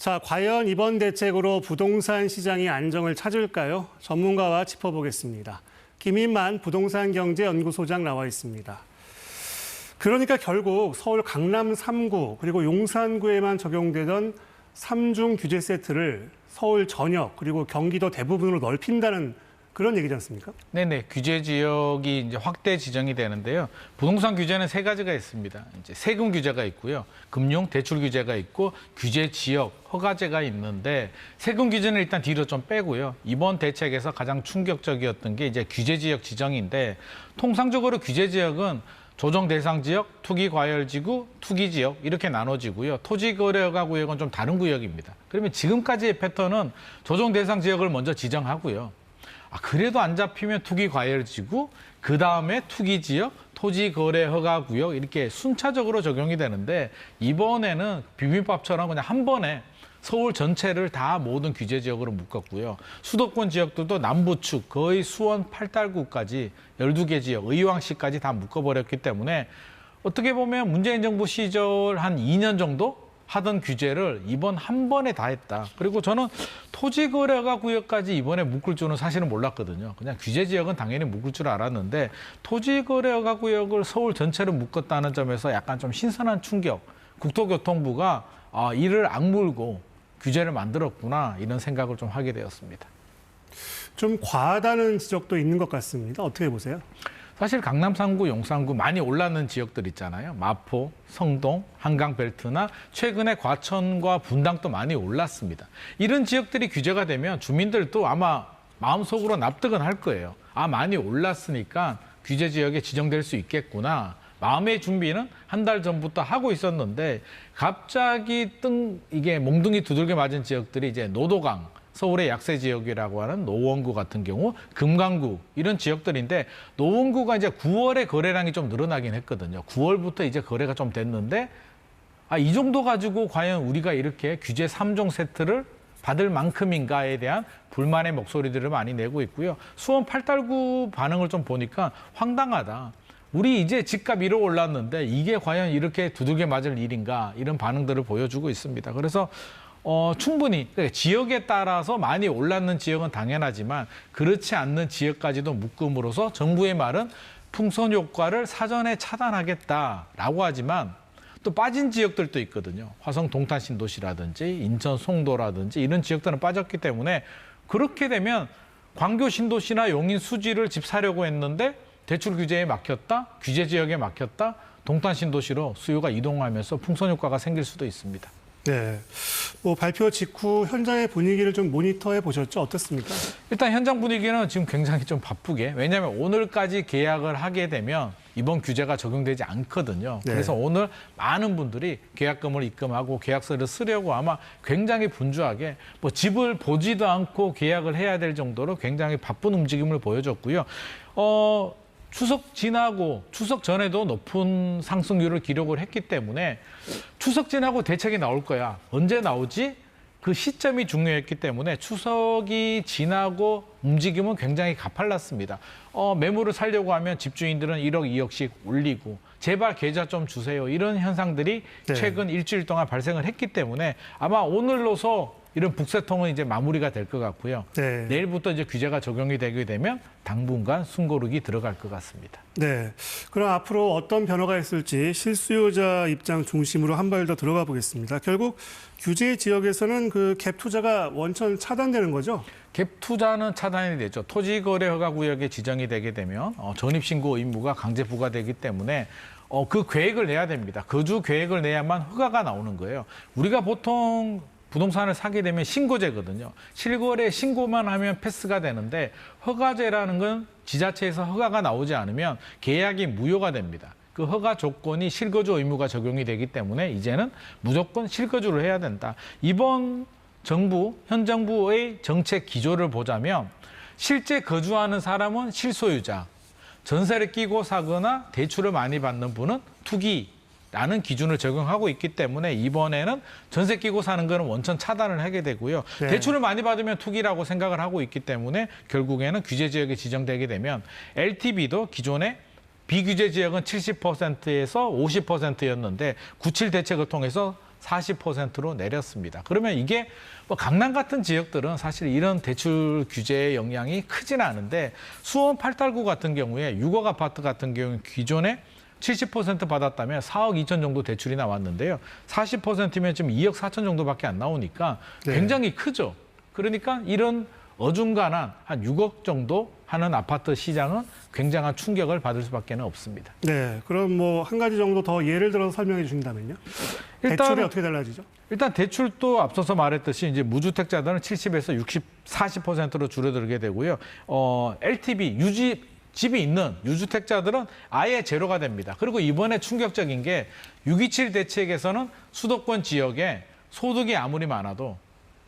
자, 과연 이번 대책으로 부동산 시장이 안정을 찾을까요? 전문가와 짚어보겠습니다. 김인만 부동산경제연구소장 나와 있습니다. 그러니까 결국 서울 강남 3구 그리고 용산구에만 적용되던 3중 규제 세트를 서울 전역 그리고 경기도 대부분으로 넓힌다는 그런 얘기지 않습니까? 네네. 규제 지역이 이제 확대 지정이 되는데요. 부동산 규제는 세 가지가 있습니다. 이제 세금 규제가 있고요. 금융 대출 규제가 있고 규제 지역 허가제가 있는데 세금 규제는 일단 뒤로 좀 빼고요. 이번 대책에서 가장 충격적이었던 게 이제 규제 지역 지정인데 통상적으로 규제 지역은 조정 대상 지역, 투기 과열 지구, 투기 지역 이렇게 나눠지고요. 토지 거래 허가 구역은 좀 다른 구역입니다. 그러면 지금까지의 패턴은 조정 대상 지역을 먼저 지정하고요. 그래도 안 잡히면 투기 과열 지구, 그 다음에 투기 지역, 토지 거래 허가 구역 이렇게 순차적으로 적용이 되는데 이번에는 비빔밥처럼 그냥 한 번에 서울 전체를 다 모든 규제 지역으로 묶었고요. 수도권 지역들도 남부축 거의 수원 팔달구까지 12개 지역, 의왕시까지 다 묶어버렸기 때문에 어떻게 보면 문재인 정부 시절 한 2년 정도 하던 규제를 이번 한 번에 다 했다. 그리고 저는 토지거래가 구역까지 이번에 묶을 줄은 사실은 몰랐거든요. 그냥 규제 지역은 당연히 묶을 줄 알았는데 토지거래가 구역을 서울 전체로 묶었다는 점에서 약간 좀 신선한 충격. 국토교통부가 이를 악물고 규제를 만들었구나 이런 생각을 좀 하게 되었습니다. 좀 과하다는 지적도 있는 것 같습니다. 어떻게 보세요? 사실 강남 3구, 용산구 많이 올랐는 지역들 있잖아요. 마포, 성동, 한강벨트나 최근에 과천과 분당도 많이 올랐습니다. 이런 지역들이 규제가 되면 주민들도 아마 마음속으로 납득은 할 거예요. 많이 올랐으니까 규제 지역에 지정될 수 있겠구나. 마음의 준비는 한 달 전부터 하고 있었는데 갑자기 이게 몽둥이 두들겨 맞은 지역들이 이제 노도강, 서울의 약세 지역이라고 하는 노원구 같은 경우, 금강구 이런 지역들인데 노원구가 이제 9월에 거래량이 좀 늘어나긴 했거든요. 9월부터 이제 거래가 좀 됐는데 이 정도 가지고 과연 우리가 이렇게 규제 3종 세트를 받을 만큼인가에 대한 불만의 목소리들을 많이 내고 있고요. 수원 팔달구 반응을 좀 보니까 황당하다. 우리 이제 집값 1억 올랐는데 이게 과연 이렇게 두들겨 맞을 일인가 이런 반응들을 보여주고 있습니다. 그래서 충분히 지역에 따라서 많이 올랐는 지역은 당연하지만 그렇지 않는 지역까지도 묶음으로써 정부의 말은 풍선 효과를 사전에 차단하겠다라고 하지만 또 빠진 지역들도 있거든요. 화성 동탄 신도시라든지 인천 송도라든지 이런 지역들은 빠졌기 때문에 그렇게 되면 광교 신도시나 용인 수지를 집 사려고 했는데 대출 규제에 막혔다, 규제 지역에 막혔다, 동탄 신도시로 수요가 이동하면서 풍선 효과가 생길 수도 있습니다. 네, 발표 직후 현장의 분위기를 좀 모니터해 보셨죠? 어떻습니까? 일단 현장 분위기는 지금 굉장히 좀 바쁘게, 왜냐하면 오늘까지 계약을 하게 되면 이번 규제가 적용되지 않거든요. 네. 그래서 오늘 많은 분들이 계약금을 입금하고 계약서를 쓰려고 아마 굉장히 분주하게 집을 보지도 않고 계약을 해야 될 정도로 굉장히 바쁜 움직임을 보여줬고요. 추석 지나고 추석 전에도 높은 상승률을 기록을 했기 때문에 추석 지나고 대책이 나올 거야. 언제 나오지? 그 시점이 중요했기 때문에 추석이 지나고 움직임은 굉장히 가팔랐습니다. 매물을 살려고 하면 집주인들은 1억, 2억씩 올리고 제발 계좌 좀 주세요. 이런 현상들이 네. 최근 일주일 동안 발생을 했기 때문에 아마 오늘로서 이런 북새통은 이제 마무리가 될 것 같고요. 네. 내일부터 이제 규제가 적용이 되게 되면 당분간 숨고르기 들어갈 것 같습니다. 네. 그럼 앞으로 어떤 변화가 있을지 실수요자 입장 중심으로 한 발 더 들어가 보겠습니다. 결국 규제 지역에서는 그 갭 투자가 원천 차단되는 거죠? 갭 투자는 차단이 되죠. 토지 거래 허가 구역에 지정이 되게 되면 전입 신고 의무가 강제 부과되기 때문에 그 계획을 내야 됩니다. 거주 계획을 내야만 허가가 나오는 거예요. 우리가 보통 부동산을 사게 되면 신고제거든요. 실거래 신고만 하면 패스가 되는데 허가제라는 건 지자체에서 허가가 나오지 않으면 계약이 무효가 됩니다. 그 허가 조건이 실거주 의무가 적용이 되기 때문에 이제는 무조건 실거주를 해야 된다. 이번 현 정부의 정책 기조를 보자면 실제 거주하는 사람은 실소유자, 전세를 끼고 사거나 대출을 많이 받는 분은 투기라는 기준을 적용하고 있기 때문에 이번에는 전세 끼고 사는 거는 원천 차단을 하게 되고요. 네. 대출을 많이 받으면 투기라고 생각을 하고 있기 때문에 결국에는 규제 지역에 지정되게 되면 LTV도 기존에 비규제 지역은 70%에서 50%였는데 97 대책을 통해서 40%로 내렸습니다. 그러면 이게 뭐 강남 같은 지역들은 사실 이런 대출 규제의 영향이 크지는 않은데 수원 8달구 같은 경우에 6억 아파트 같은 경우에 기존에 70% 받았다면 4억 2천 정도 대출이 나왔는데요. 40%면 지금 2억 4천 정도밖에 안 나오니까 굉장히 크죠. 그러니까 이런 어중간한 한 6억 정도 하는 아파트 시장은 굉장한 충격을 받을 수밖에 없습니다. 네, 그럼 뭐 한 가지 정도 더 예를 들어서 설명해 주신다면요. 대출이 어떻게 달라지죠? 일단 대출도 앞서서 말했듯이 이제 무주택자들은 70에서 60, 40%로 줄어들게 되고요. LTV 집이 있는 유주택자들은 아예 제로가 됩니다. 그리고 이번에 충격적인 게 627 대책에서는 수도권 지역에 소득이 아무리 많아도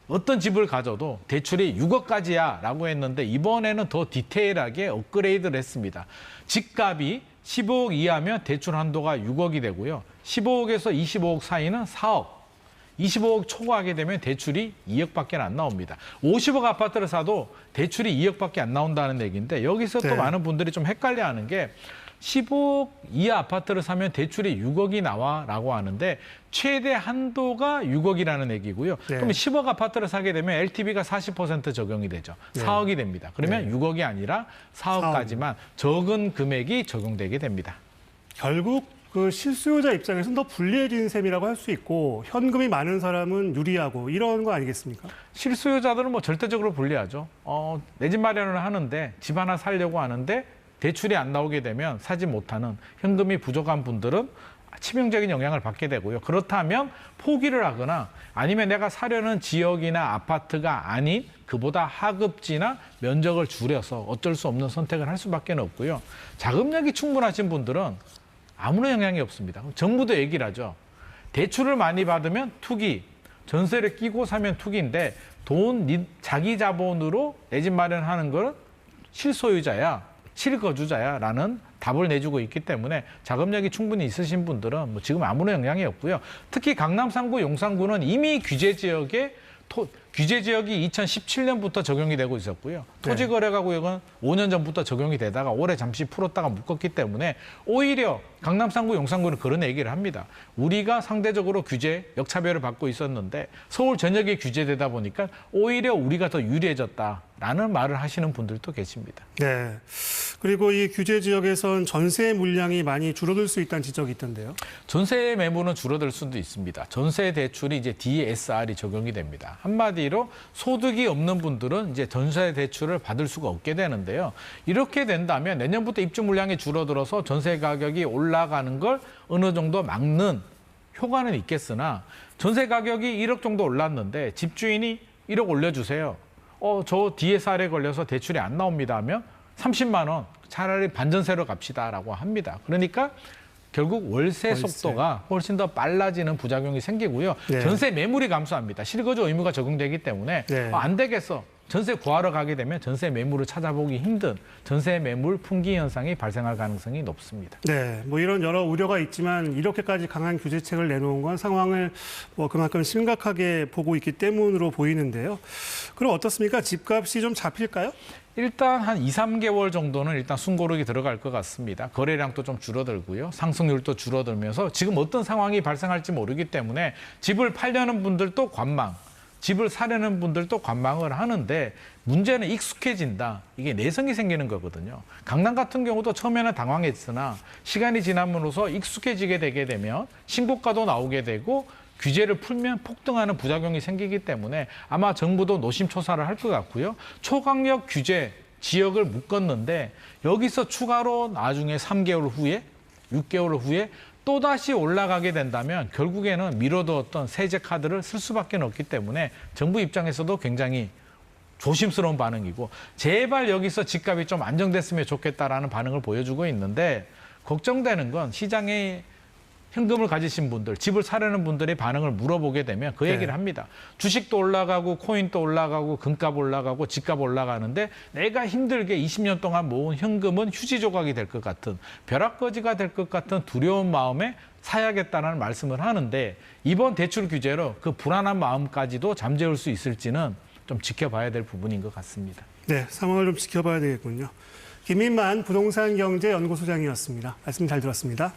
어떤 집을 가져도 대출이 6억까지야 라고 했는데 이번에는 더 디테일하게 업그레이드를 했습니다. 집값이 15억 이하면 대출 한도가 6억이 되고요. 15억에서 25억 사이는 4억, 25억 초과하게 되면 대출이 2억밖에 안 나옵니다. 50억 아파트를 사도 대출이 2억밖에 안 나온다는 얘기인데 여기서 또 많은 분들이 좀 헷갈려하는 게 15억 이하 아파트를 사면 대출이 6억이 나와라고 하는데 최대 한도가 6억이라는 얘기고요. 그러면 10억 아파트를 사게 되면 LTV가 40% 적용이 되죠. 4억이 됩니다. 그러면 6억이 아니라 4억까지만 적은 금액이 적용되게 됩니다. 결국 그 실수요자 입장에서는 더 불리해진 셈이라고 할 수 있고 현금이 많은 사람은 유리하고 이런 거 아니겠습니까? 실수요자들은 뭐 절대적으로 불리하죠. 내 집 마련을 하는데 집 하나 살려고 하는데 대출이 안 나오게 되면 사지 못하는 현금이 부족한 분들은 치명적인 영향을 받게 되고요. 그렇다면 포기를 하거나 아니면 내가 사려는 지역이나 아파트가 아닌 그보다 하급지나 면적을 줄여서 어쩔 수 없는 선택을 할 수밖에 없고요. 자금력이 충분하신 분들은 아무런 영향이 없습니다. 정부도 얘기를 하죠. 대출을 많이 받으면 투기, 전세를 끼고 사면 투기인데 자기 자본으로 내 집 마련하는 건 실소유자야. 실거주자야라는 답을 내주고 있기 때문에 자금력이 충분히 있으신 분들은 뭐 지금 아무런 영향이 없고요. 특히 강남 3구, 용산구는 이미 규제 지역이 2017년부터 적용이 되고 있었고요. 토지거래가구역은 5년 전부터 적용이 되다가 올해 잠시 풀었다가 묶었기 때문에 오히려 강남 3구, 용산구는 그런 얘기를 합니다. 우리가 상대적으로 규제, 역차별을 받고 있었는데 서울 전역이 규제되다 보니까 오히려 우리가 더 유리해졌다라는 말을 하시는 분들도 계십니다. 네. 그리고 이 규제 지역에선 전세 물량이 많이 줄어들 수 있다는 지적이 있던데요. 전세 매물은 줄어들 수도 있습니다. 전세 대출이 이제 DSR이 적용이 됩니다. 한마디로 소득이 없는 분들은 이제 전세 대출을 받을 수가 없게 되는데요. 이렇게 된다면 내년부터 입주 물량이 줄어들어서 전세 가격이 올라가는 걸 어느 정도 막는 효과는 있겠으나 전세 가격이 1억 정도 올랐는데 집주인이 1억 올려주세요. 저 DSR에 걸려서 대출이 안 나옵니다 하면 30만 원 차라리 반전세로 갑시다라고 합니다. 그러니까 결국 월세 속도가 훨씬 더 빨라지는 부작용이 생기고요. 전세 매물이 감소합니다. 실거주 의무가 적용되기 때문에 안 되겠어. 전세 구하러 가게 되면 전세 매물을 찾아보기 힘든 전세 매물 품귀 현상이 발생할 가능성이 높습니다. 네, 뭐 이런 여러 우려가 있지만 이렇게까지 강한 규제책을 내놓은 건 상황을 뭐 그만큼 심각하게 보고 있기 때문으로 보이는데요. 그럼 어떻습니까? 집값이 좀 잡힐까요? 일단 한 2, 3개월 정도는 일단 숨고르기 들어갈 것 같습니다. 거래량도 좀 줄어들고요. 상승률도 줄어들면서 지금 어떤 상황이 발생할지 모르기 때문에 집을 팔려는 분들도 관망, 집을 사려는 분들도 관망을 하는데 문제는 익숙해진다. 이게 내성이 생기는 거거든요. 강남 같은 경우도 처음에는 당황했으나 시간이 지남으로써 익숙해지게 되게 되면 신고가도 나오게 되고 규제를 풀면 폭등하는 부작용이 생기기 때문에 아마 정부도 노심초사를 할 것 같고요. 초강력 규제 지역을 묶었는데 여기서 추가로 나중에 3개월 후에 6개월 후에 또다시 올라가게 된다면 결국에는 미뤄두었던 세제 카드를 쓸 수밖에 없기 때문에 정부 입장에서도 굉장히 조심스러운 반응이고 제발 여기서 집값이 좀 안정됐으면 좋겠다라는 반응을 보여주고 있는데 걱정되는 건 시장에 현금을 가지신 분들, 집을 사려는 분들의 반응을 물어보게 되면 그 얘기를 합니다. 주식도 올라가고 코인도 올라가고 금값 올라가고 집값 올라가는데 내가 힘들게 20년 동안 모은 현금은 휴지 조각이 될 것 같은 벼락거지가 될 것 같은 두려운 마음에 사야겠다는 말씀을 하는데 이번 대출 규제로 그 불안한 마음까지도 잠재울 수 있을지는 좀 지켜봐야 될 부분인 것 같습니다. 네, 상황을 좀 지켜봐야 되겠군요. 김인만 부동산경제연구소장이었습니다. 말씀 잘 들었습니다.